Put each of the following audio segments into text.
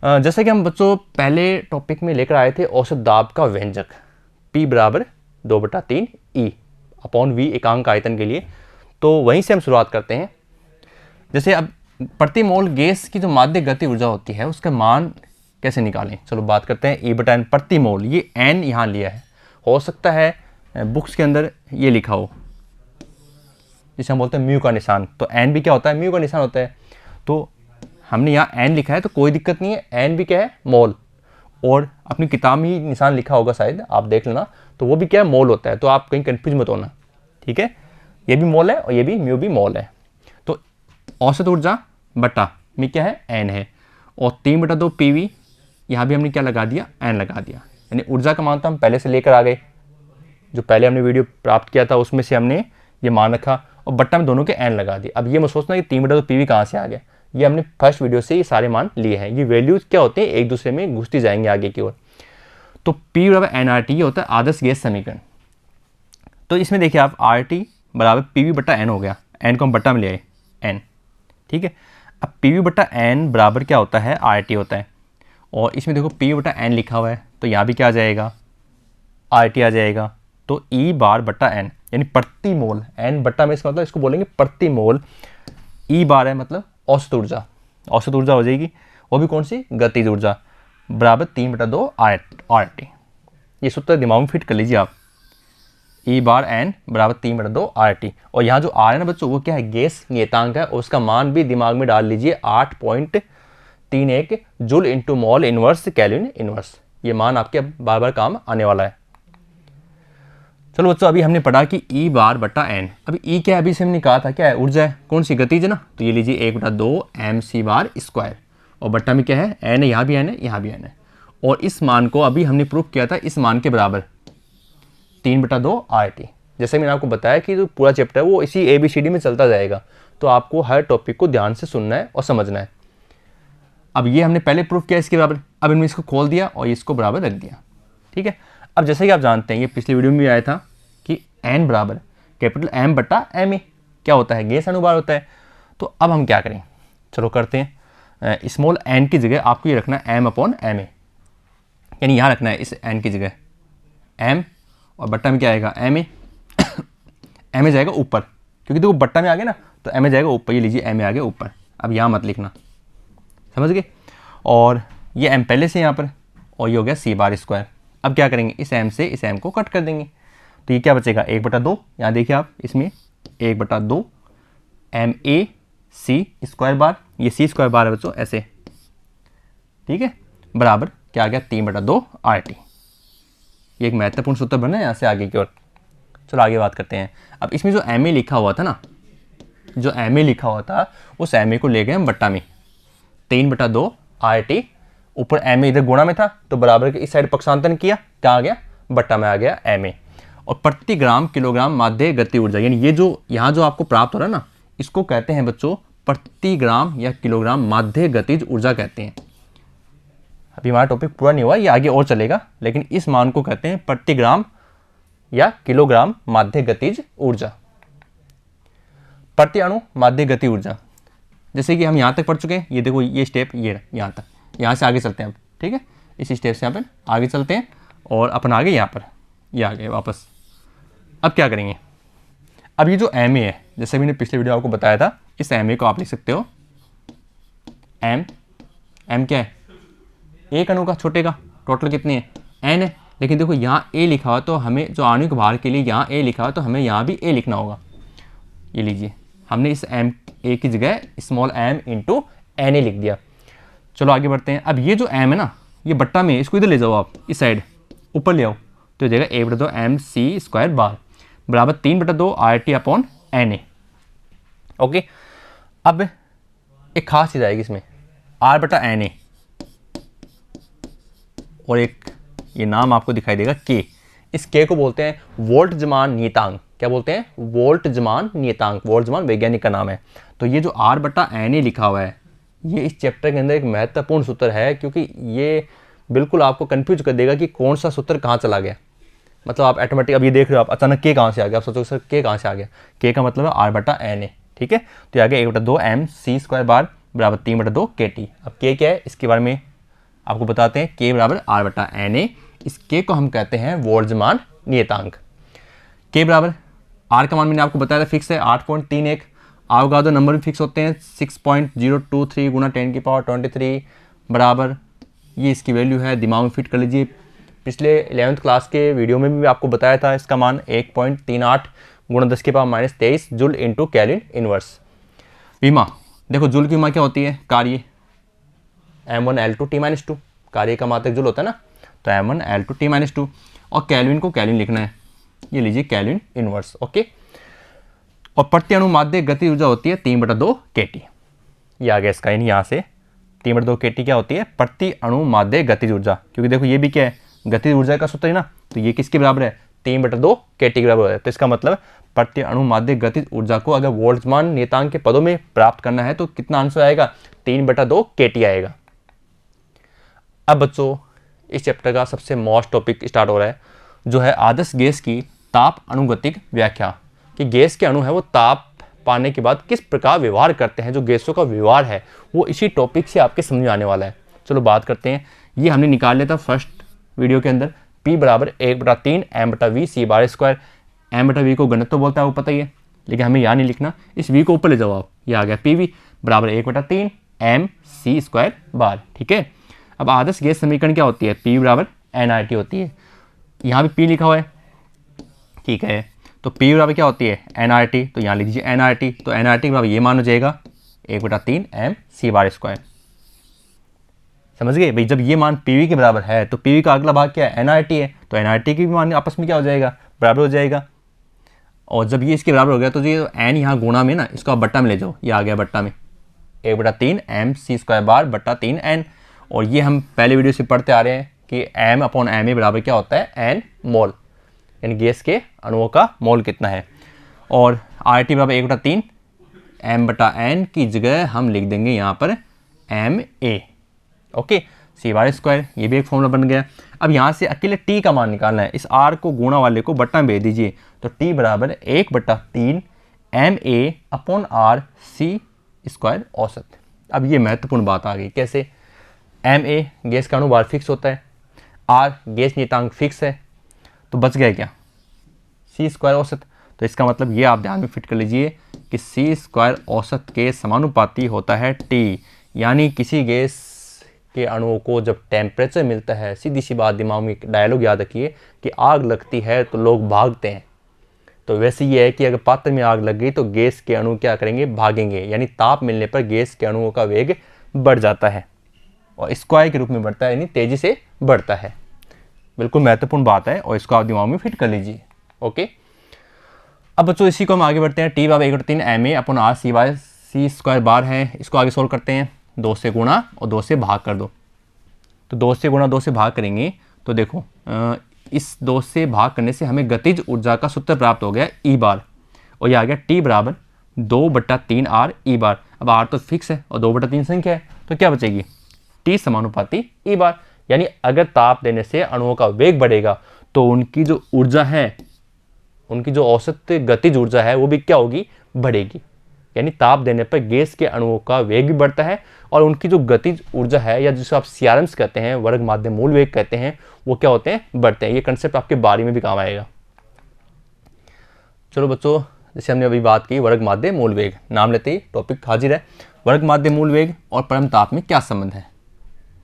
जैसे कि हम बच्चों पहले टॉपिक में लेकर आए थे औसत दाब का व्यंजक P बराबर 2/3 E अपॉन V एकांक आयतन के लिए। तो वहीं से हम शुरुआत करते हैं। जैसे अब प्रति मोल गैस की जो माध्य गति ऊर्जा होती है उसका मान कैसे निकालें, चलो बात करते हैं। E/N प्रति मोल, ये N यहाँ लिया है, हो सकता है बुक्स के अंदर ये लिखा हो जिसे हम बोलते हैं म्यू का निशान, तो N भी क्या होता है, म्यू का निशान होता है। तो हमने यहाँ N लिखा है तो कोई दिक्कत नहीं है, N भी क्या है, मोल, और अपनी किताब में ही निशान लिखा होगा शायद, आप देख लेना, तो वो भी क्या है, मोल होता है। तो आप कहीं कंफ्यूज मत होना, ठीक है। ये भी मोल है और ये भी म्यू भी मोल है। तो औसत ऊर्जा बटा में क्या है, N है, और 3/2 PV, यहाँ भी हमने क्या लगा दिया, N लगा दिया। यानी ऊर्जा का मान तो हम पहले से लेकर आ गए, जो पहले हमने वीडियो प्राप्त किया था उसमें से हमने ये मान रखा और बट्टा में दोनों के N लगा दिए। अब ये मत सोचना कि 3/2 PV कहाँ से आ गया, ये हमने फर्स्ट वीडियो से ये सारे मान लिए हैं। ये वैल्यूज क्या होते हैं, एक दूसरे में घुसती जाएंगे आगे की ओर। तो P बराबर NRT ये होता है आदर्श गैस समीकरण। तो इसमें देखिए आप RT बराबर PV/N हो गया, N को हम बट्टा में ले आए N, ठीक है। अब PV/N बराबर क्या होता है, RT होता है, और इसमें देखो PV/N लिखा हुआ है तो यहाँ भी क्या आ जाएगा, RT आ जाएगा। तो E/N यानी प्रति मोल, N बट्टा में इसका मतलब इसको बोलेंगे प्रति मोल, E है मतलब औसत ऊर्जा, औसत ऊर्जा हो जाएगी, वो भी कौन सी, गतिज ऊर्जा, बराबर 3/2 RT। ये सूत्र दिमाग में फिट कर लीजिए आप, E/N बराबर 3/2 RT। और यहाँ जो R है ना बच्चों, वो क्या है, गैस नियतांक है, और उसका मान भी दिमाग में डाल लीजिए 8.31 joule into mall inverse kelvin inverse. ये मान आपके बार बार काम आने वाला है। चलो बच्चों, अभी हमने पढ़ा कि E/N, अभी E क्या है, अभी से हमने कहा था क्या है, ऊर्जा है, कौन सी, गतिज है ना, तो ये लीजिए 1/2 mc², और बट्टा में क्या है, N है, यहाँ भी N है, यहाँ भी N है। और इस मान को अभी हमने प्रूफ किया था, इस मान के बराबर 3/2 RT। जैसे मैंने आपको बताया कि जो पूरा चैप्टर है वो इसी ABCD में चलता जाएगा, तो आपको हर टॉपिक को ध्यान से सुनना है और समझना है। अब ये हमने पहले प्रूफ किया इसके बराबर, अब हमने इसको खोल दिया और इसको बराबर रख दिया, ठीक है। अब जैसे कि आप जानते हैं, ये पिछली वीडियो में भी आया था कि N बराबर कैपिटल M/Ma क्या होता है, गैस अनुभार होता है। तो अब हम क्या करें, चलो करते हैं। स्मॉल n की जगह आपको ये रखना है M/Ma, यानी यहाँ रखना है इस n की जगह M, और बट्टा में क्या आएगा, Ma। Ma जाएगा ऊपर, क्योंकि देखो बट्टा में आ गया ना, तो Ma जाएगा ऊपर, ये लीजिए Ma आ गया ऊपर। अब यहाँ मत लिखना, समझ गए। और ये M पहले से यहाँ पर, और ये हो गया C²। अब क्या करेंगे, इस M से इस M को कट कर देंगे, तो ये क्या बचेगा, 1/2, यहाँ देखिए आप इसमें 1/2 MaC², ये C² है बच्चों ऐसे, ठीक है, बराबर क्या आ गया, 3/2 RT। ये एक महत्वपूर्ण सूत्र बना है यहाँ से आगे की ओर। चलो आगे बात करते हैं। अब इसमें जो Ma लिखा हुआ था ना, जो Ma लिखा हुआ था उस Ma को ले गए हम बट्टा में, 3/2 RT, ऊपर Ma इधर गुणा में था तो बराबर के इस साइड पक्षांतरण किया, क्या आ गया, बट्टा में आ गया Ma। और प्रति ग्राम किलोग्राम माध्य गति ऊर्जा, यानी ये जो यहाँ जो आपको प्राप्त हो रहा है ना, इसको कहते हैं बच्चों प्रति ग्राम या किलोग्राम माध्य गतिज ऊर्जा कहते हैं। अभी हमारा टॉपिक पूरा नहीं हुआ, ये आगे और चलेगा, लेकिन इस मान को कहते हैं प्रति ग्राम या किलोग्राम माध्य गतिज ऊर्जा, प्रति अणु माध्य गति ऊर्जा। जैसे कि हम यहाँ तक पढ़ चुके हैं, ये देखो ये स्टेप, ये यहाँ तक, यहाँ से आगे चलते हैं अब, ठीक है, इस स्टेप से यहाँ पर आगे चलते हैं, और अपन आगे यहाँ पर, ये आगे वापस। अब क्या करेंगे, अब ये जो Ma है, जैसे मैंने पिछले वीडियो आपको बताया था, इस Ma को आप लिख सकते हो M क्या है, एक अणु का, छोटे का, टोटल कितने हैं, N है, लेकिन देखो यहाँ A लिखा हुआ, तो हमें जो आणविक भार के लिए यहाँ A लिखा हुआ, तो हमें यहाँ भी A लिखना होगा। ये लीजिए, हमने इस Ma की जगह स्मॉल m इंटू Na लिख दिया। चलो आगे बढ़ते हैं। अब ये जो M है ना, ये बट्टा में, इसको इधर ले जाओ आप, इस साइड ऊपर ले आओ, तो हो जाएगा 1/2 mc² बराबर 3/2 RT/Na। ओके, अब एक खास चीज़ आएगी इसमें, R/Na, और एक ये नाम आपको दिखाई देगा K। इस K को बोलते हैं वोल्टजमान नियतांक। क्या बोलते हैं, वोल्टजमान नियतांक, वोल्टजमान वैज्ञानिक का नाम है। तो ये जो R/Na लिखा हुआ है, ये इस चैप्टर के अंदर एक महत्वपूर्ण सूत्र है, क्योंकि ये बिल्कुल आपको कंफ्यूज कर देगा कि कौन सा सूत्र कहाँ चला गया। मतलब आप ऑटोमेटिक, अब ये देख रहे हो आप, अचानक K कहाँ से आ गया, आप सोचोगे सर K कहाँ से आ गया, K का मतलब है R/Na, ठीक है। तो आगे 1/2 mc² बराबर 3/2 kT। अब K क्या है, इसके बारे में आपको बताते हैं K बराबर R बटा Na। इस K को हम कहते हैं बोल्ट्जमान नियतांक। K बराबर R का मान मैंने आपको बताया था फिक्स है 8.31। अवोगाद्रो नंबर भी फिक्स होते हैं 6.023 गुना 10⁻23 बराबर, ये इसकी वैल्यू है, दिमाग में फिट कर लीजिए। पिछले 11th क्लास के वीडियो में भी आपको बताया था इसका मान 1.38 गुना 10⁻23 जूल इंटू केल्विन इनवर्स। विमा देखो, जूल की विमा क्या होती है, कार्य m1L2 T-2, कार्य का मात्रक जूल होता है ना, तो m1L2 T-2, और केल्विन को केल्विन लिखना है, ये लीजिए केल्विन इनवर्स। ओके, और प्रति अणु माध्य गतिज ऊर्जा होती है 3/2 kT। ये आ गया इसका, यानी यहाँ से 3/2 kT क्या होती है, प्रति अणु माध्य गतिज ऊर्जा, क्योंकि देखो ये भी क्या है, गतिज ऊर्जा का सूत्र है ना, तो ये किसके बराबर है, 3/2 kT के बराबर है। तो इसका मतलब प्रति अणु माध्य गतिज ऊर्जा को अगर बोल्ट्जमान नियतांक के पदों में प्राप्त करना है तो कितना आंसर आएगा, 3/2 kT आएगा। अब बच्चों इस चैप्टर का सबसे मोस्ट टॉपिक स्टार्ट हो रहा है, जो है आदर्श गैस की ताप अनुगतिक व्याख्या, कि गैस के अणु है वो ताप पाने के बाद किस प्रकार व्यवहार करते हैं, जो गैसों का व्यवहार है वो इसी टॉपिक से आपके समझ में आने वाला है। चलो बात करते हैं, ये हमने निकाल लिया था फर्स्ट वीडियो के अंदर, P बराबर 1/3 m/v c/2। m/v को घनत्व बोलता है वो पता ही है, लेकिन हमें यहाँ नहीं लिखना, इस v को ऊपर ले जाओ आप, ये आ गया PV बराबर 1/3 mc²। ठीक है, अब आदर्श गैस समीकरण क्या होती है, P बराबर nRT होती है, यहाँ भी P लिखा हुआ है, ठीक है, तो P बराबर क्या होती है, nRT, तो यहाँ लिख दीजिए nRT, तो nRT बराबर ये मान हो जाएगा 1/3 mc²। समझ गए भाई, जब ये मान PV के बराबर है तो PV का अगला भाग क्या है, nRT है, तो nRT की भी मान आपस में क्या हो जाएगा, बराबर हो जाएगा। और जब ये इसके बराबर हो गया तो ये n यहाँ गुणा में ना, इसको आप बट्टा में ले जाओ, ये आ गया बट्टा में 1/3 mc² बट्टा 3n। और ये हम पहले वीडियो से पढ़ते आ रहे हैं कि m/ma बराबर क्या होता है, n मोल, यानी गैस के अणुओं का मोल कितना है। और RT बराबर 1/3 m/n की जगह हम लिख देंगे यहाँ पर ma। ओके, c/2, ये भी एक फॉर्मूला बन गया। अब यहाँ से अकेले t का मान निकालना है, इस r को गुणा वाले को बट्टा में भेज दीजिए, तो t बराबर 1/3 ma/r c² औसत। अब ये महत्वपूर्ण बात आ गई, कैसे, ma गैस का अणुभार फिक्स होता है, r गैस नियतांक फिक्स है, तो बच गया क्या, c² औसत। तो इसका मतलब ये आप ध्यान में फिट कर लीजिए कि c² औसत के समानुपाती होता है t, यानी किसी गैस के अणुओं को जब टेम्परेचर मिलता है, सीधी सी बात, दिमाग में डायलॉग याद रखिए कि आग लगती है तो लोग भागते हैं, तो वैसे ये है कि अगर पात्र में आग लग गई तो गैस के अणु क्या करेंगे, भागेंगे, यानी ताप मिलने पर गैस के अणुओं का वेग बढ़ जाता है और स्क्वायर के रूप में बढ़ता है, यानी तेजी से बढ़ता है। बिल्कुल महत्वपूर्ण बात है और इसको आप दिमाग में फिट कर लीजिए। ओके, अब बच्चों इसी को हम आगे बढ़ते हैं, T बराबर 1/3 ma/r c² है, इसको आगे सोल्व करते हैं, 2 से गुणा और 2 से भाग कर दो, तो 2 से गुणा 2 से भाग करेंगे तो देखो इस 2 से भाग करने से हमें गतिज ऊर्जा का सूत्र प्राप्त हो गया E बार, और ये आ गया T बराबर 2/3 R E बार। अब R तो फिक्स है और 2/3 संख्या है, तो क्या बचेगी, T समानुपाती E बार, यानी अगर ताप देने से अणुओं का वेग बढ़ेगा तो उनकी जो ऊर्जा है, उनकी जो औसत गतिज ऊर्जा है वो भी क्या होगी, बढ़ेगी, यानी ताप देने पर गैस के अणुओं का वेग भी बढ़ता है और उनकी जो गतिज ऊर्जा है, या जिसको आप CRMs कहते हैं, वर्ग माध्य मूल वेग कहते हैं, वो क्या होते हैं, बढ़ते हैं। ये कंसेप्ट आपके बारी में भी काम आएगा। चलो बच्चों, जैसे हमने अभी बात की वर्ग माध्य मूल वेग, नाम लेते ही टॉपिक हाजिर है। वर्ग माध्य मूल वेग और परम ताप में क्या संबंध है,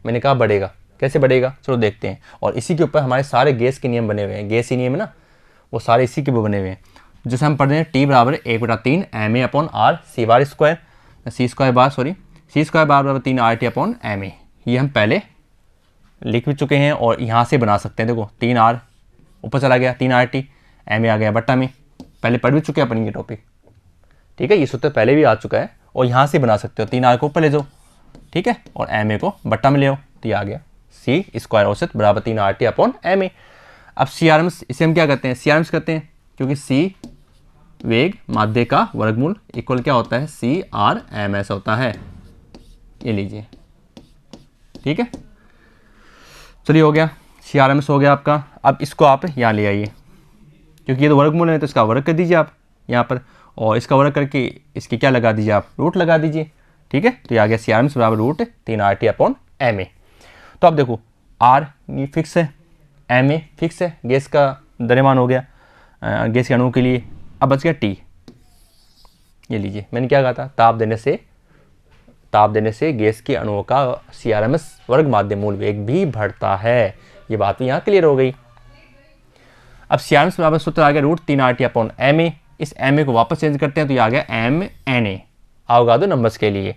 मैंने कहा बढ़ेगा, कैसे बढ़ेगा, चलो देखते हैं। और इसी के ऊपर हमारे सारे गैस के नियम बने हुए हैं, गैस ही नियम है ना, वो सारे इसी के ऊपर बने हुए हैं। जैसे हम पढ़ रहे हैं T बराबर 1/3 ma/r c² बराबर 3 RT/ma, ये हम पहले लिख भी चुके हैं और यहाँ से बना सकते हैं। देखो 3R ऊपर चला गया, 3 RT, ma आ गया बट्टा में, पहले पढ़ भी चुके हैं अपन ये टॉपिक, ठीक है, ये सूत्र पहले भी आ चुका है और यहाँ से बना सकते हो, 3R को ऊपर ले जाओ, ठीक है, और ma को बट्टा में ले आओ, तो ये आ गया c² औसत बराबर 3 RT/ma। अब CRMs, इसे हम क्या कहते हैं, CRMs कहते हैं, क्योंकि C वेग माध्य का वर्गमूल इक्वल क्या होता है, CRMS होता है, ये लीजिए, ठीक है। चलिए हो गया, CRMS हो गया आपका। अब इसको आप यहाँ ले आइए, क्योंकि ये तो वर्गमूल है तो इसका वर्ग कर दीजिए आप यहाँ पर, और इसका वर्ग करके इसकी क्या लगा दीजिए आप, रूट लगा दीजिए, ठीक है। तो ये आ गया CRMS बराबर √3 RT/ma। तो अब देखो आर ये फिक्स है, एम ए फिक्स है, गैस का द्रव्यमान हो गया गैस के अणुओं के लिए। अब बच गया टी। ये लीजिए मैंने क्या कहा था, ताप देने से गैस के अणुओं का CRMS वर्ग माध्य मूल वेग भी बढ़ता है। ये बात भी यहाँ क्लियर हो गई। अब CRMS बराबर सूत्र आ गया √3RT/ma। इस ma को वापस चेंज करते हैं तो ये आ गया mNa अवगाद्रो नंबर्स के लिए।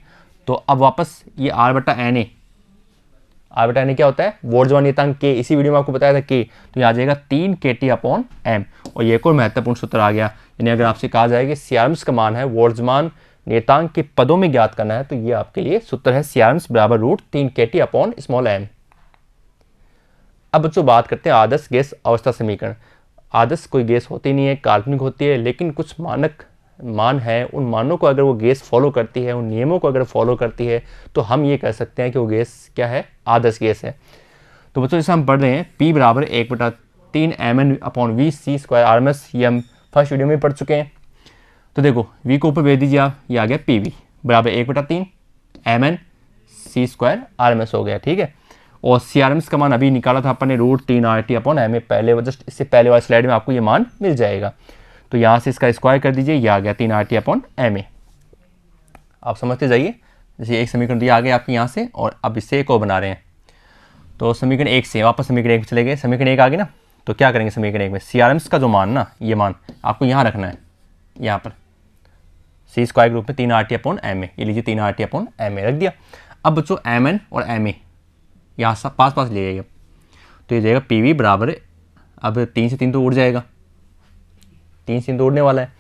तो अब वापस ये R/Na क्या होता है, वोल्ट्जमान नियतांक K, इसी वीडियो में आपको बताया था K, तो ये आ जाएगा 3 kT/m। और ये एक और महत्वपूर्ण सूत्र आ गया, यानी अगर आपसे कहा जाए कि CRMS का मान है वोल्ट्जमान नियतांक के पदों में ज्ञात करना है, तो ये आपके लिए सूत्र है CRMS बराबर √3 kT/m। अब बच्चों बात करते हैं आदर्श गैस अवस्था समीकरण। आदर्श कोई गैस होती नहीं है, काल्पनिक होती है, लेकिन कुछ मानक मान है, उन मानों को अगर वो गैस फॉलो करती है, उन नियमों को अगर फॉलो करती है, तो हम ये कह सकते हैं कि वो गैस क्या है, आदर्श गैस है। तो बच्चों जैसे हम पढ़ रहे हैं P बराबर 1/3 mn/v/c² RMS, ये हम फर्स्ट वीडियो में पढ़ चुके हैं। तो देखो V को ऊपर भेज दीजिए आप, ये आ गया PV बराबर 1/3 mn/c² RMS हो गया, ठीक है। और CRMS का मान अभी निकाला था अपन ने √3RT/ma, पहले जस्ट इससे पहले वाली स्लाइड में आपको ये मान मिल जाएगा। तो यहाँ से इसका स्क्वायर कर दीजिए, ये आ गया 3RT/ma। आप समझते जाइए, जैसे एक समीकरण दिया आ गया आपके यहाँ से, और अब इससे एक और बना रहे हैं। तो समीकरण 1 से वापस समीकरण 1 में चले गए, समीकरण 1 आ गया ना, तो क्या करेंगे समीकरण 1 में, CRMS का जो मान ना, ये मान आपको यहाँ रखना है, यहाँ पर C² के रूप में 3RT/ma, ये लीजिए 3RT/ma रख दिया। अब बच्चों mn और ma यहाँ पास ले जाइए, तो ये जाएगा PV बराबर, अब 3 से 3 तो उड़ जाएगा, 3 से 3 तो उड़ने वाला है,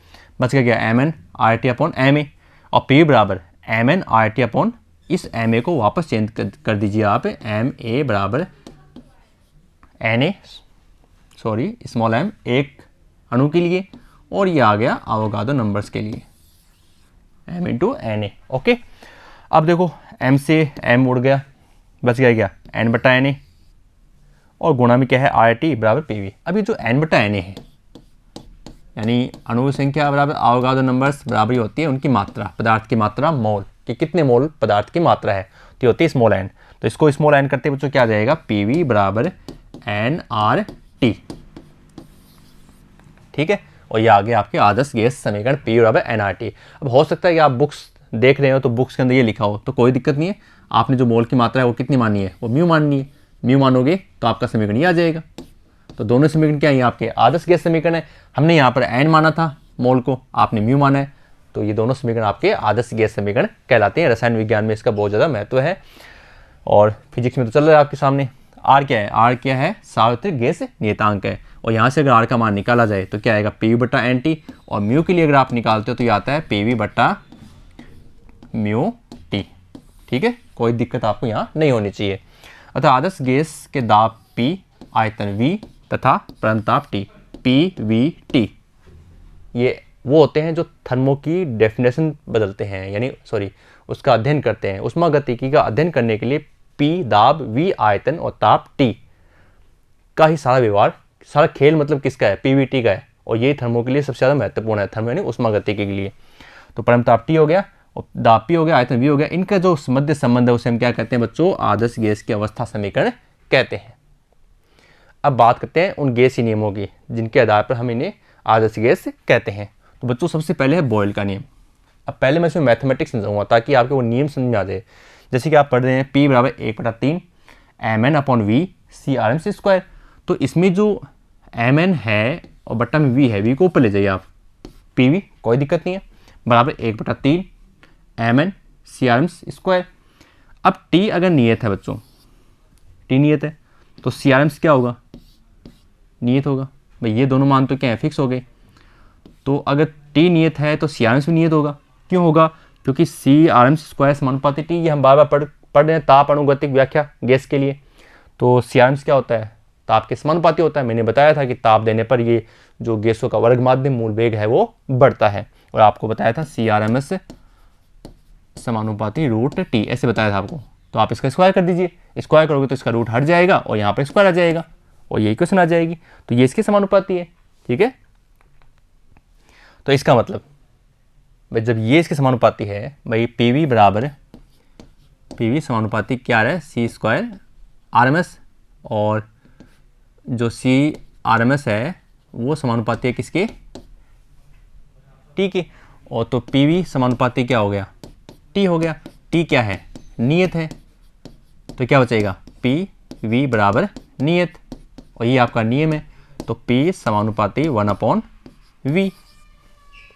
बच गया mn/RT/ma। और PV बराबर mn/RT/ इस ma को वापस चेंज कर दीजिए आप, ma बराबर na स्मॉल m एक अणु के लिए, और ये आ गया अवोगाद्रो नंबर्स के लिए m × na। ओके, अब देखो m से m उड़ गया, बच गया क्या n/na, और गुणा में क्या है RT बराबर PV। अब ये जो n/na है, यानी अणु संख्या बराबर अवोगाद्रो नंबर्स बराबर होती है उनकी मात्रा, पदार्थ की मात्रा मोल, कि कितने मोल पदार्थ की मात्रा है, तो होती है स्मॉल n। तो इसको स्मॉल n करते बच्चों क्या आ जाएगा, PV बराबर nRT, ठीक है। और ये आगे आपके आदर्श गैस समीकरण PV बराबर nRT। अब हो सकता है कि आप बुक्स देख रहे हो तो बुक्स के अंदर ये लिखा हो, तो कोई दिक्कत नहीं है, आपने जो मोल की मात्रा है वो कितनी मानी है, वो म्यू माननी है, म्यू मानोगे तो आपका समीकरण ये आ जाएगा। तो दोनों समीकरण क्या है, आपके आदर्श गैस समीकरण है, हमने यहाँ पर n माना था मोल को, आपने म्यू माना है, तो ये दोनों समीकरण आपके आदर्श गैस समीकरण कहलाते हैं। रसायन विज्ञान में इसका बहुत ज़्यादा महत्व है, और फिजिक्स में तो चल रहा है आपके सामने। R क्या है, R क्या है, सार्वत्रिक गैस नियतांक है, और यहाँ से अगर R का मान निकाला जाए तो क्या आएगा PV/NT, और म्यू के लिए अगर आप निकालते हो तो ये आता है PV/μT, ठीक है। कोई दिक्कत आपको यहाँ नहीं होनी चाहिए। अतः आदर्श गैस के दाब P, आयतन V तथा परमताप T, PVT, ये वो होते हैं जो थर्मो की डेफिनेशन बदलते हैं, यानी उसका अध्ययन करते हैं। ऊष्मागतिकी का अध्ययन करने के लिए P दाब, V आयतन और ताप T का ही सारा व्यवहार, सारा खेल मतलब किसका है, PVT का है, और ये थर्मो के लिए सबसे ज़्यादा महत्वपूर्ण है, थर्मो यानी ऊष्मागतिकी के लिए। तो परमताप T हो गया और दाब P हो गया, आयतन V हो गया, इनका जो मध्य संबंध है उसे हम क्या कहते हैं बच्चों, आदर्श गैस की अवस्था समीकरण कहते हैं। अब बात करते हैं उन गैसीय नियमों की जिनके आधार पर हम इन्हें आदर्श गैस कहते हैं। तो बच्चों सबसे पहले है बॉयल का नियम। अब पहले मैं इसमें मैथमेटिक्स समझाऊंगा ताकि आपको वो नियम समझ में आ जाए। जैसे कि आप पढ़ रहे हैं P बराबर 1/3 mn/v/CRMS²। तो इसमें जो mn है और बट्टा में v है, v को ऊपर ले जाइए आप, PV कोई दिक्कत नहीं है, बराबर 1/3 mn/CRMS²। अब T अगर नियत है बच्चों, T नियत है तो CRMS क्या होगा, नियत होगा भाई, ये दोनों मान तो क्या है, फिक्स हो गए। तो अगर T नियत है तो CRMS भी नियत होगा। क्यों होगा, क्योंकि CRMS² समानुपाती T, ये हम बार बार पढ़ रहे हैं ताप अनुगतिक व्याख्या गैस के लिए। तो CRMS क्या होता है, ताप के समानुपाती होता है। मैंने बताया था कि ताप देने पर ये जो गैसों का वर्ग माध्य मूल वेग है वो बढ़ता है, और आपको बताया था CRMS समानुपाती √T, ऐसे बताया था आपको। तो आप इसका स्क्वायर कर दीजिए, स्क्वायर करोगे तो इसका रूट हट जाएगा और यहाँ पर स्क्वायर आ जाएगा, और ये इक्वेशन आ जाएगी। तो ये इसके समानुपाती है, ठीक है। तो इसका मतलब भाई जब ये इसके समानुपाती है भाई, PV समानुपाती क्या है, C² RMS और जो CRMS है वो समानुपाती है किसके, T के। और तो PV समानुपाती क्या हो गया, T हो गया। T क्या है, नियत है, तो क्या बचेगा PV बराबर नियत, और ये आपका नियम है, तो P समानुपाती 1/V।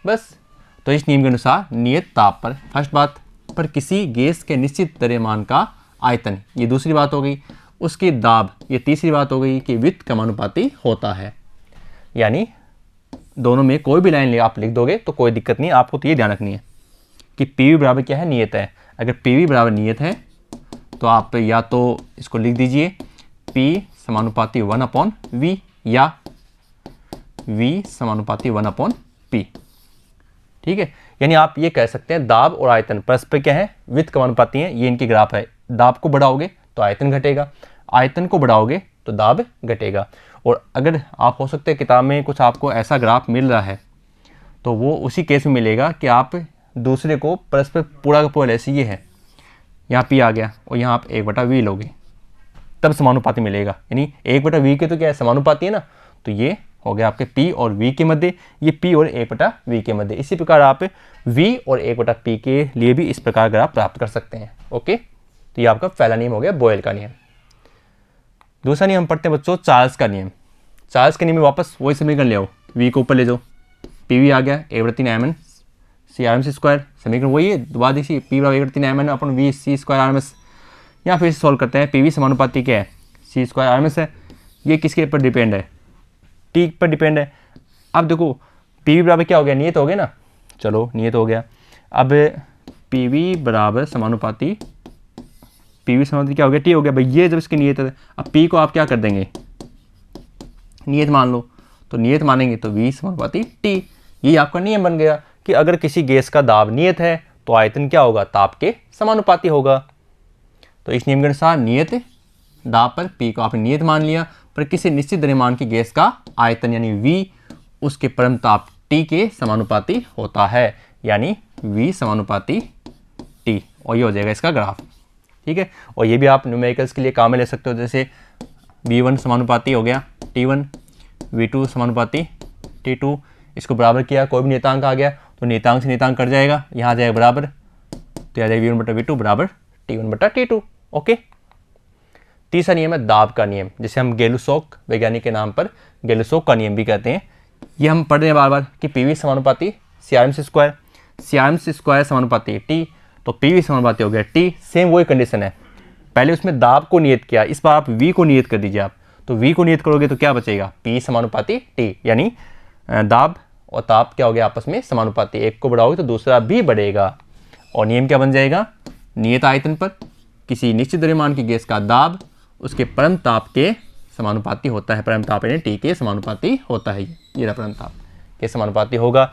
बस, तो इस नियम के अनुसार नियत ताप पर, फर्स्ट बात पर किसी गैस के निश्चित द्रव्यमान का आयतन, ये दूसरी बात हो गई, उसकी दाब, ये तीसरी बात हो गई कि व्युत्क्रमानुपाती होता है। यानी दोनों में कोई भी लाइन आप लिख दोगे तो कोई दिक्कत नहीं, आपको तो ये ध्यान रखनी है कि PV बराबर क्या है, नियत है। अगर PV बराबर नियत है तो आप या तो इसको लिख दीजिए P समानुपाती 1/V या V समानुपाती 1/P। ठीक है, यानी आप ये कह सकते हैं दाब और आयतन परस्पर क्या है, व्युत्क्रमानुपाती हैं। ये इनकी ग्राफ है, दाब को बढ़ाओगे तो आयतन घटेगा, आयतन को बढ़ाओगे तो दाब घटेगा। और अगर आप हो सकते हैं किताब में कुछ आपको ऐसा ग्राफ मिल रहा है तो वो उसी केस में मिलेगा कि आप दूसरे को परस्पर पूरा का पूरा, ऐसे ये है, यहाँ P आ गया और यहाँ आप 1/V लोगे तब समानुपाती मिलेगा। यानी 1/V के तो क्या है, समानुपाती है ना, तो ये हो गया आपके P और V के मध्य, ये P और 1/V के मध्य। इसी प्रकार आप V और 1/P के लिए भी इस प्रकार ग्राफ प्राप्त कर सकते हैं। ओके, तो ये आपका पहला नियम हो गया बॉयल का नियम। दूसरा नियम पढ़ते हैं बच्चों, चार्ल्स का नियम। चार्ल्स के नियम में वापस वही समीकरण ले आओ, V को ऊपर ले जाओ, PV आ गया 1/3 CRMS स्क्वायर, समीकरण वही है, दोबारा देखिए P बराबर 1/3 अपन V C स्क्वायर RMS। यहाँ फिर सॉल्व करते हैं, PV समानुपाती क्या है, C स्क्वायर RMS है, ये किसके ऊपर डिपेंड है, T पर डिपेंड है। अब देखो PV बराबर क्या हो गया, नियत हो गया ना, चलो नियत हो गया। अब PV बराबर समानुपाती, PV समानुपाती क्या हो गया, T हो गया भाई, ये जब इसकी नियत है, अब P को आप क्या कर देंगे, नियत मान लो, तो नियत मानेंगे तो V समानुपाती T। ये आपका नियम बन गया कि अगर किसी गैस का दाब नियत है तो आयतन क्या होगा, ताप के समानुपाती होगा। तो इस नियम के अनुसार नियत दाब पर P को आपने नियत मान लिया, पर किसी निश्चित द्रव्यमान की गैस का आयतन यानी V उसके परम ताप T के समानुपाती होता है, यानी V समानुपाती T, और ये हो जाएगा इसका ग्राफ। ठीक है, और ये भी आप न्यूमेरिकल्स के लिए काम में ले सकते हो, जैसे V1 समानुपाती हो गया T1, V2 समानुपाती T2, इसको बराबर किया, कोई भी नियतांक आ गया तो नियतांक से नियतांक कट जाएगा, यहाँ आ जाएगा बराबर, तो आ जाएगा V1/V2 बराबर T1/T2। ओके, तीसरा नियम है दाब का नियम, जिसे हम गेलुसोक वैज्ञानिक के नाम पर गेलुसोक का नियम भी कहते हैं। ये हम पढ़ रहे हैं बार बार कि PV समानुपाती CRMS स्क्वायर, CRMS स्क्वायर समानुपाती T, तो PV समानुपाती हो गया T। सेम वही कंडीशन है, पहले उसमें दाब को नियत किया, इस बार आप V को नियत कर दीजिए आप, तो V को नियत करोगे तो क्या बचेगा, P समानुपाती T, यानी दाब और ताप क्या हो गया आपस में समानुपाती, एक को बढ़ाओगे तो दूसरा भी बढ़ेगा। और नियम क्या बन जाएगा, नियत आयतन पर किसी निश्चित द्रव्यमान की गैस का दाब उसके परम ताप के समानुपाती होता है, परम ताप यानी T के समानुपाती होता है, ये रहा परम ताप के समानुपाती होगा,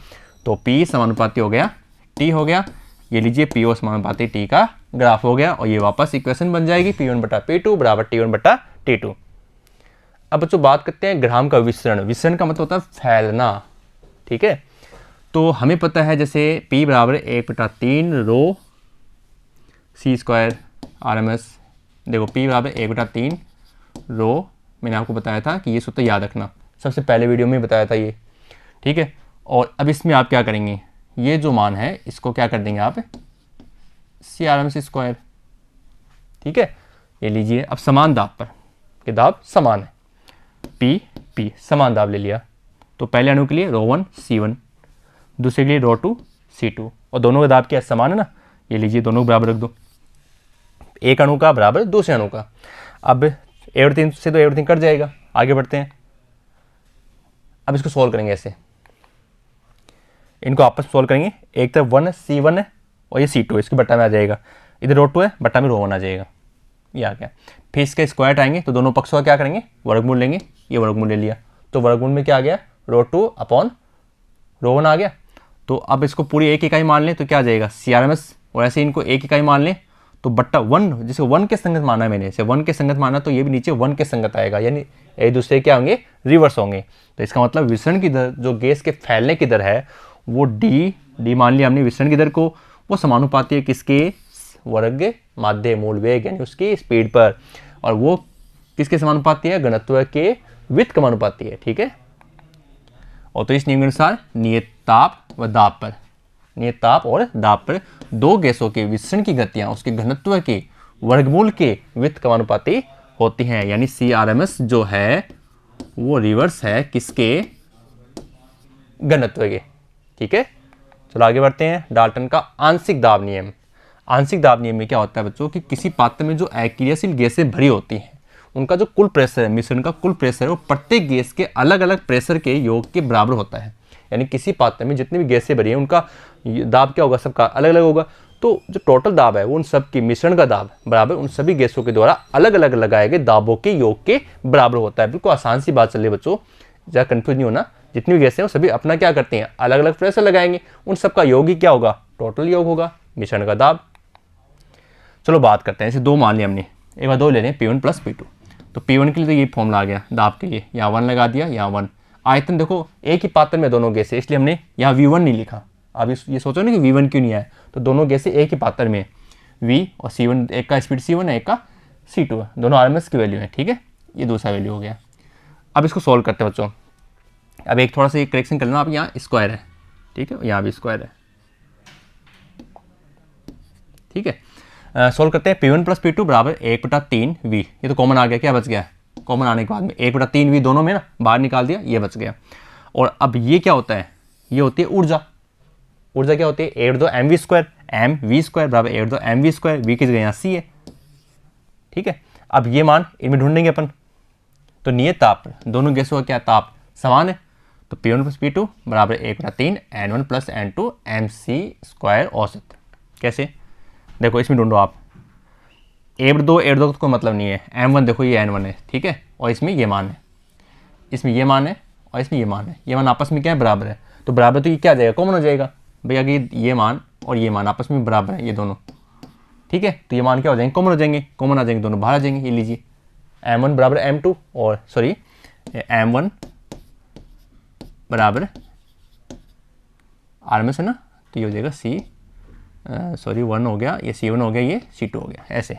तो P समानुपाती हो गया T हो गया, ये लीजिए PO समानुपाती T का ग्राफ हो गया, और ये वापस इक्वेशन बन जाएगी P1/P2 बराबर T1/T2। अब बच्चों बात करते हैं ग्राम का विसरण। विसरण का मतलब होता है फैलना। ठीक है, तो हमें पता है जैसे P बराबर 1/3 रो C स्क्वायर RMS, देखो P बराबर 1/3 रो, मैंने आपको बताया था कि ये सूत्र याद रखना, सबसे पहले वीडियो में बताया था ये। ठीक है, और अब इसमें आप क्या करेंगे, ये जो मान है इसको क्या कर देंगे आप CRMS स्क्वायर। ठीक है, ये लीजिए, अब समान दाब पर, कि दाब समान है, P समान दाब ले लिया, तो पहले अणु के लिए ρ1 C1, दूसरे के लिए ρ2 C2, और दोनों का दाब क्या समान है ना, ये लीजिए दोनों बराबर रख दो, एक अणु का बराबर दूसरे अणु का। अब 1/3 से तो 1/3 कट जाएगा, आगे बढ़ते हैं। अब इसको सोल्व करेंगे ऐसे, इनको आपस में सोल्व करेंगे, एक तरफ 1 C1 है और ये C2 इसके बट्टा में आ जाएगा, इधर ρ2 है बट्टा में ρ1 आ जाएगा, ये आ गया। फिर इसके स्क्वायर आएंगे तो दोनों पक्षों का क्या करेंगे, वर्गमूल लेंगे, ये वर्गमूल ले लिया, तो वर्गमूल में क्या आ गया, ρ2/ρ1 आ गया। तो अब इसको पूरी एक इकाई मान लें तो क्या आ जाएगा CRMS, और ऐसे इनको एक इकाई मान लें तो बट्टा 1, जिसे 1 के संगत माना है मैंने, इसे 1 के संगत माना, तो ये भी नीचे 1 के संगत आएगा, यानी एक दूसरे क्या होंगे, रिवर्स होंगे। तो इसका मतलब विसरण की दर, जो गैस के फैलने की दर है वो डी मान लिया हमने विसरण की दर को, वो समानुपाती है किसके, वर्ग माध्य मूल वेग यानी उसकी स्पीड पर, और वो किसके समानुपाती है? घनत्व के वित्त समानुपाती है, ठीक है। और तो इस नियम के अनुसार नियत ताप व दाब पर, नियत ताप और दाब पर दो गैसों के विसरण की गतियां उसके घनत्व के वर्गमूल के वित्त समानुपाती होती हैं। यानी CRMS जो है वो रिवर्स है किसके? घनत्व के, ठीक है। चलो आगे बढ़ते हैं। डाल्टन का आंशिक दाब नियम। आंशिक दाब नियम में क्या होता है बच्चों कि किसी पात्र में जो अक्रियाशील गैसें भरी होती हैं उनका जो कुल प्रेशर है, मिश्रण का कुल प्रेशर है, वो प्रत्येक गैस के अलग अलग प्रेशर के योग के बराबर होता है। यानी किसी पात्र में जितनी भी गैसें भरी हैं उनका दाब क्या होगा? सबका अलग अलग होगा। तो जो टोटल दाब है वो उन सब की मिश्रण का दाब बराबर उन सभी गैसों के द्वारा अलग अलग लगाए गए दाबों के योग के बराबर होता है। बिल्कुल आसान सी बात चल रही है बच्चों, ज़्यादा कंफ्यूज नहीं होना। जितनी भी गैसें हैं वो सभी अपना क्या करती हैं? अलग अलग प्रेशर लगाएंगे, उन सबका योग ही क्या होगा? टोटल योग होगा, मिश्रण का दाब। चलो बात करते हैं, ऐसे दो मान लिया हमने, एक बार दो ले लें, P1 + P2। तो P1 के लिए तो ये फॉर्मूला आ गया दाब के लिए, यहाँ 1 लगा दिया, यहाँ 1। आयतन देखो एक ही पात्र में दोनों गैसें, इसलिए हमने यहाँ V1 नहीं लिखा। अब ये सोचो ना कि V1 क्यों नहीं आया, तो दोनों गैसें एक ही पात्र में V और C1, एक का स्पीड C1 है, एक का C2 है, दोनों RMS की वैल्यू है, ठीक है। ये दूसरा वैल्यू हो गया। अब इसको सॉल्व करते हैं बच्चों। अब एक थोड़ा सा ये करेक्शन कर लेना, आप यहाँ स्क्वायर है, ठीक है, यहाँ भी स्क्वायर है, ठीक है। सॉल्व करते हैं। P1 + P2 = 1/3V। ये तो कॉमन आ गया, क्या बच गया? कॉमन आने के बाद में 1/3V दोनों में ना बाहर निकाल दिया, ये बच गया। और अब ये क्या होता है? ये होती है ऊर्जा। ऊर्जा क्या होती है? 8×2mv², mv² = 8×2mv², v की जगह यहाँ c है, ठीक है। अब ये मान इनमें ढूंढेंगे अपन। तो नियत ताप, दोनों गैसों का क्या ताप समान है, तो P1 + P2 = 1/3 n1 + n2 mc² औसत। कैसे? देखो इसमें ढूंढो आप, 8/2 का कोई मतलब नहीं है, m1 देखो ये n1 है, ठीक है, और इसमें ये मान है, इसमें ये मान है और इसमें ये मान है। ये मान आपस में क्या है? बराबर है। तो बराबर तो ये क्या आ जाएगा? कॉमन हो जाएगा भैया कि ये मान और ये मान आपस में बराबर है, ये दोनों, ठीक है। तो ये मान क्या हो जाएंगे? कॉमन हो जाएंगे, कॉमन आ जाएंगे, दोनों बाहर आ जाएंगे। ये लीजिए m1 = m2 और सॉरी m1 = RMS है ना, तो ये हो जाएगा सॉरी 1 हो गया, ये C1 हो गया, ये C2 हो गया, ऐसे।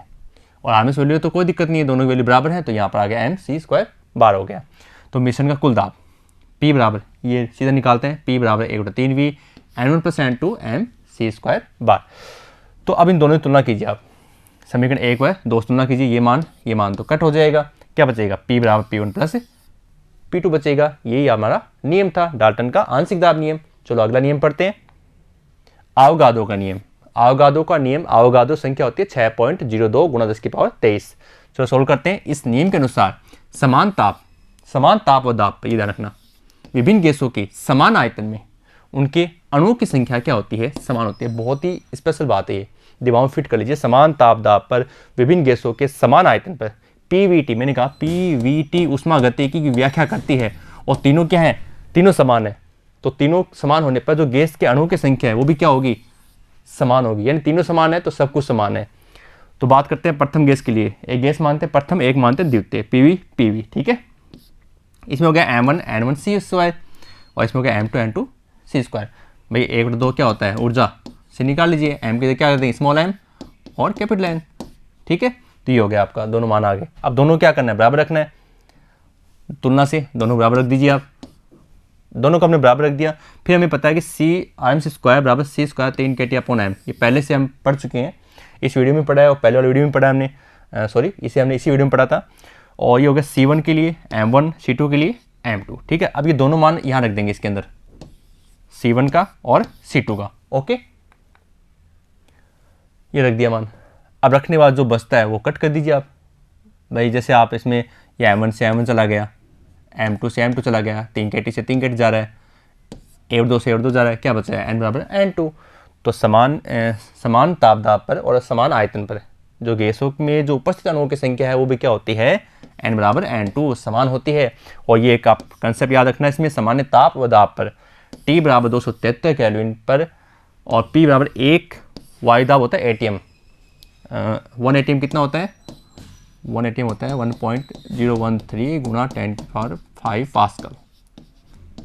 और RMS वैल्यू तो कोई दिक्कत नहीं है, दोनों की वैल्यू बराबर है, तो यहाँ पर आ गया mc² बार हो गया। तो मिश्रण का कुल दाब P बराबर, ये सीधा निकालते हैं, P = 1/3V n1 + n2 mc² बार। तो अब इन दोनों की तुलना कीजिए आप, समीकरण 1 व 2 तुलना कीजिए, ये मान तो कट हो जाएगा, क्या बचेगा? P = P1 + P2 बचेगा। यही हमारा नियम था, डाल्टन का आंशिक दाब नियम। चलो अगला नियम पढ़ते हैं, आवगाड्रो का नियम। आवगाड्रो का नियम, आवगाड्रो संख्या होती है 6.02 × 10⁻23। चलो सोल्व करते हैं। इस नियम के अनुसार समान ताप व दाब पर, ये ध्यान रखना, विभिन्न गैसों के समान आयतन में उनके अणुओं की संख्या क्या होती है? समान होती है। बहुत ही स्पेशल बात है ये, दिमाग में फिट कर लीजिए। समान ताप दाब पर विभिन्न गैसों के समान आयतन पर PVT, मैंने कहा PVT ऊष्मागतिकी की व्याख्या करती है। और तीनों क्या है? तीनों समान है। तो तीनों समान होने पर जो गैस के अणुओं की संख्या है वो भी क्या होगी? समान होगी। यानी तीनों समान है तो सब कुछ समान है। तो बात करते हैं प्रथम गैस के लिए। एक गैस मानते हैं प्रथम, एक मानते हैं द्वितीय, PV, ठीक है। इसमें हो गया m1 n1 c² और इसमें हो गया m2 n2 c²। भाई 1/2 क्या होता है? ऊर्जा से निकाल लीजिए, m के क्या करते हैं? स्मॉल m और कैपिटल N, ठीक है। तो ये हो गया आपका, दोनों मान आ गए। अब दोनों क्या करना है? बराबर रखना है। तुलना से दोनों बराबर रख दीजिए आप, दोनों को हमने बराबर रख दिया। फिर हमें पता है कि CRMS² = c² 3 kT/m। ये पहले से हम पढ़ चुके हैं, इस वीडियो में पढ़ा है और पहले वाले वीडियो में पढ़ा है हमने, सॉरी इसे हमने इसी वीडियो में पढ़ा था। और ये हो गया C1 के लिए m1, C2 के लिए m2, ठीक है। अब ये दोनों मान यहाँ रख देंगे इसके अंदर, C1 का और C2 का, ओके। ये रख दिया मान। अब रखने के बाद जो बचता है वो कट कर दीजिए आप। भाई जैसे आप इसमें ये m1 से m1 चला गया, m2 से m2 चला गया, 3 kT से 3 kT जा रहा है, 1/2 से 1/2 जा रहा है, क्या बचा है? n = n2। तो समान ताप दाब पर और समान आयतन पर जो गैसों में जो उपस्थित अणुओं की संख्या है वो भी क्या होती है? n = n2 समान होती है। और ये एक आप कंसेप्ट याद रखना, इसमें सामान्य ताप व दाब पर T = 273 केल्विन पर और P = 1 वायु दाब होता है ATM। 1 ATM कितना होता है? 1 ATM होता है 1.013 × 10⁵ पास्कल,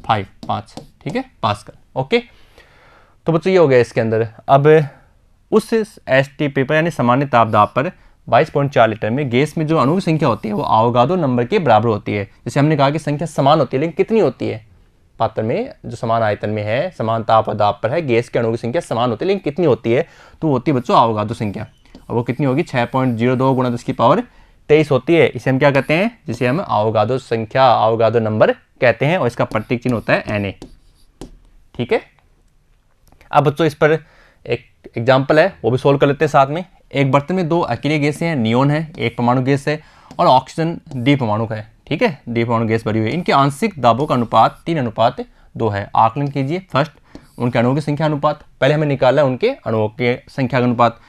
5, ठीक है, पास्कल, ओके। तो बच्चों ये हो गया इसके अंदर। अब उस ST पेपर यानी सामान्य ताप दाब पर 22.4 लीटर में गैस में जो अणु की संख्या होती है वो अवोगाद्रो नंबर के बराबर होती है। जैसे हमने कहा कि संख्या समान होती है, लेकिन कितनी होती है? पात्र में जो समान आयतन में है, समान ताप और दाब पर है, गैस के अणु की संख्या समान होती है, लेकिन कितनी होती है? तो होती है बच्चों अवोगाद्रो संख्या, और वो कितनी होगी? 6.02 गुणा 10⁻23 होती है। इसे हम क्या कहते हैं? जिसे हम अवोगाद्रो संख्या, अवोगाद्रो नंबर कहते हैं, और इसका प्रतीक चिन्ह होता है Na। ठीक है, अब बच्चों इस पर एक एग्जाम्पल है, वो भी सोल्व कर लेते हैं साथ में। एक बर्तन में 2 अकेले गैसें हैं, नियोन है 1 परमाणु गैस है, और ऑक्सीजन 2 परमाणु का है। ठीक है, 2 परमाणु गैस भरी हुई है। इनके आंशिक दाबों का अनुपात 3:2 है। आकलन कीजिए। फर्स्ट उनके अणुओं की संख्या अनुपात, पहले हमें निकालना है उनके अणुओं के संख्या का अनुपात,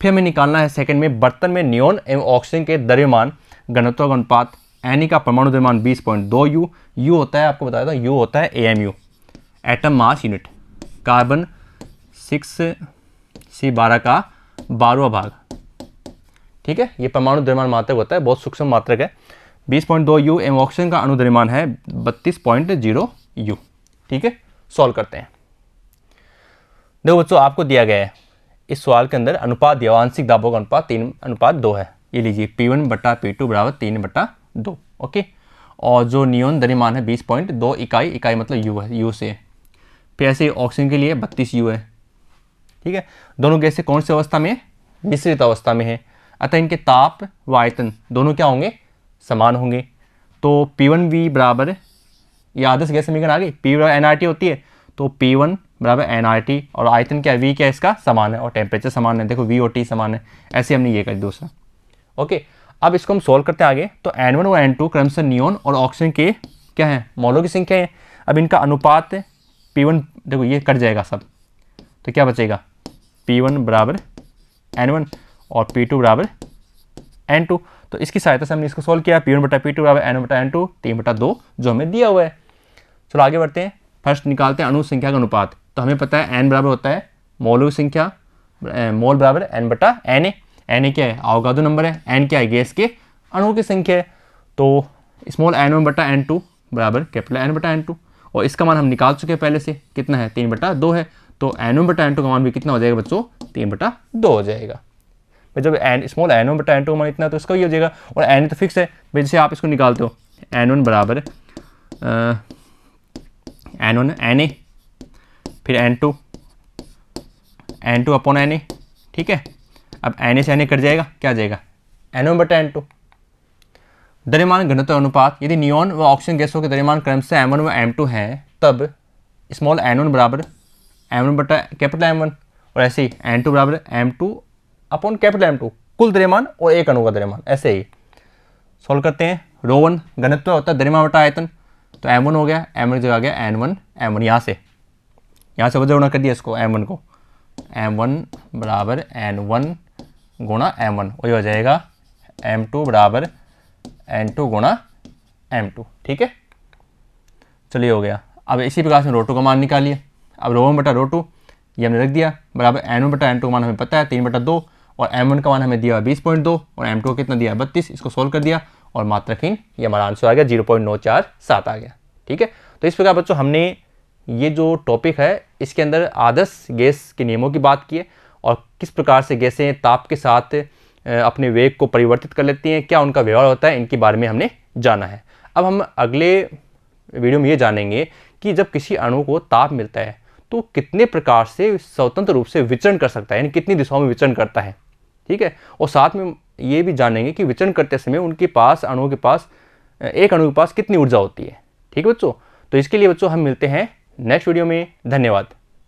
फिर हमें निकालना है सेकंड में बर्तन में नियोन एवं ऑक्सीजन के द्रव्यमान घनत्व का अनुपात। Na का परमाणु द्रव्यमान 20.2 U, U होता है, आपको बताया था, U होता है AMU, atom mass unit. Carbon 6C12 का 12वां भाग। ठीक है, ये परमाणु द्रव्यमान मात्रक होता है, बहुत सूक्ष्म मात्रक है। 20.2 U एवं ऑक्सीजन का अणु द्रव्यमान है 32.0 U। ठीक है, सॉल्व करते हैं। देखो बच्चों, आपको दिया गया है इस सवाल के अंदर अनुपात दिया, आंशिक दाबों का अनुपात 3:2 है। ये लीजिए P1/P2 बराबर 3/2। ओके, और जो नियोन द्रव्यमान है 20.2 इकाई मतलब U है, U से। फिर ऐसे ऑक्सीजन के लिए 32 U है। ठीक है, दोनों गैसें कौन सी अवस्था में है? मिश्रित अवस्था में है, अतः इनके ताप व आयतन दोनों क्या होंगे? समान होंगे। तो P1V बराबर, ये आदर्श गैस समीकरण आ गई, P बराबर nRT होती है, तो P1 बराबर nRT, और आयतन क्या है? V क्या है इसका? समान है, और टेम्परेचर समान है, देखो V और T समान है। ऐसे हमने ये कर दूसरा। ओके, अब इसको हम सोल्व करते हैं आगे। तो N1 और N2 क्रमशः नियोन और ऑक्सीजन के क्या है? मॉलों की संख्या है। अब इनका अनुपात P1, देखो ये कट जाएगा सब, तो क्या बचेगा? P1 बराबर N1 और P2 बराबर N2। तो इसकी सहायता से हमने इसको सोल्व किया। P1/P2 बराबर N1/N2 3/2 जो हमें दिया हुआ है। चलो आगे बढ़ते हैं। फर्स्ट निकालते हैं अणु संख्या का अनुपात। तो हमें पता है N बराबर होता है मोलों की संख्या, मोल बराबर N/Na। Na क्या है? अवोगाद्रो नंबर है। N क्या है? गैस के अणुओं की संख्या है। तो स्मॉल N1/N2 बराबर कैपिटल N/N2, और इसका मान हम निकाल चुके हैं पहले से, कितना है? 3/2 है। तो N1/N2 का मान भी कितना हो जाएगा बच्चों? 3/2 हो जाएगा। जब स्मॉल N1/N2 का मान इतना है तो इसका ही हो जाएगा, और N तो फिक्स है, जैसे आप इसको निकालते हो N1 बराबर N1 Na, फिर N2 अपॉन Na। ठीक है, अब Na से Na कट जाएगा, क्या आ जाएगा? N1/N2। द्रव्यमान घनत्व अनुपात, यदि नियोन व ऑक्सीजन गैसों के द्रव्यमान क्रमशः M1 व M2 हैं, तब स्मॉल N1 बराबर M1/कैपिटल M1, और ऐसे ही N2 बराबर M2 अपॉन कैपिटल M2, कुल द्रव्यमान और एक अणु का द्रव्यमान। ऐसे ही सॉल्व करते हैं। ρ1 घनत्व होता है द्रव्यमान बटा आयतन, तो M1 हो गया, M1 जगह आ गया N1 M1, यहाँ से वजह गुणा कर दिया इसको, M1 को, M1 बराबर N1 गुणा M1, वही हो जाएगा M2 बराबर N2 गुणा M2। ठीक है, चलिए हो गया। अब इसी प्रकार से ρ2 का मान निकालिए। अब ρ1/ρ2 ये हमने रख दिया, बराबर N1/N2 का मान हमें पता है 3/2, और M1 का मान हमें दिया 20.2, और M2 कितना दिया? 32। इसको सोल्व कर दिया और मात्रहीन, ये हमारा आंसर आ गया 0.947 आ गया। ठीक है, तो इस प्रकार बच्चों हमने ये जो टॉपिक है इसके अंदर आदर्श गैस के नियमों की बात की है, और किस प्रकार से गैसें ताप के साथ अपने वेग को परिवर्तित कर लेती हैं, क्या उनका व्यवहार होता है, इनके बारे में हमने जाना है। अब हम अगले वीडियो में ये जानेंगे कि जब किसी अणु को ताप मिलता है तो कितने प्रकार से स्वतंत्र रूप से विचरण कर सकता है, यानी कितनी दिशाओं में विचरण करता है। ठीक है, और साथ में ये भी जानेंगे कि विचरण करते समय उनके पास, अणुओं के पास, एक अणु के पास कितनी ऊर्जा होती है। ठीक है बच्चों, तो इसके लिए बच्चों हम मिलते हैं नेक्स्ट वीडियो में। धन्यवाद।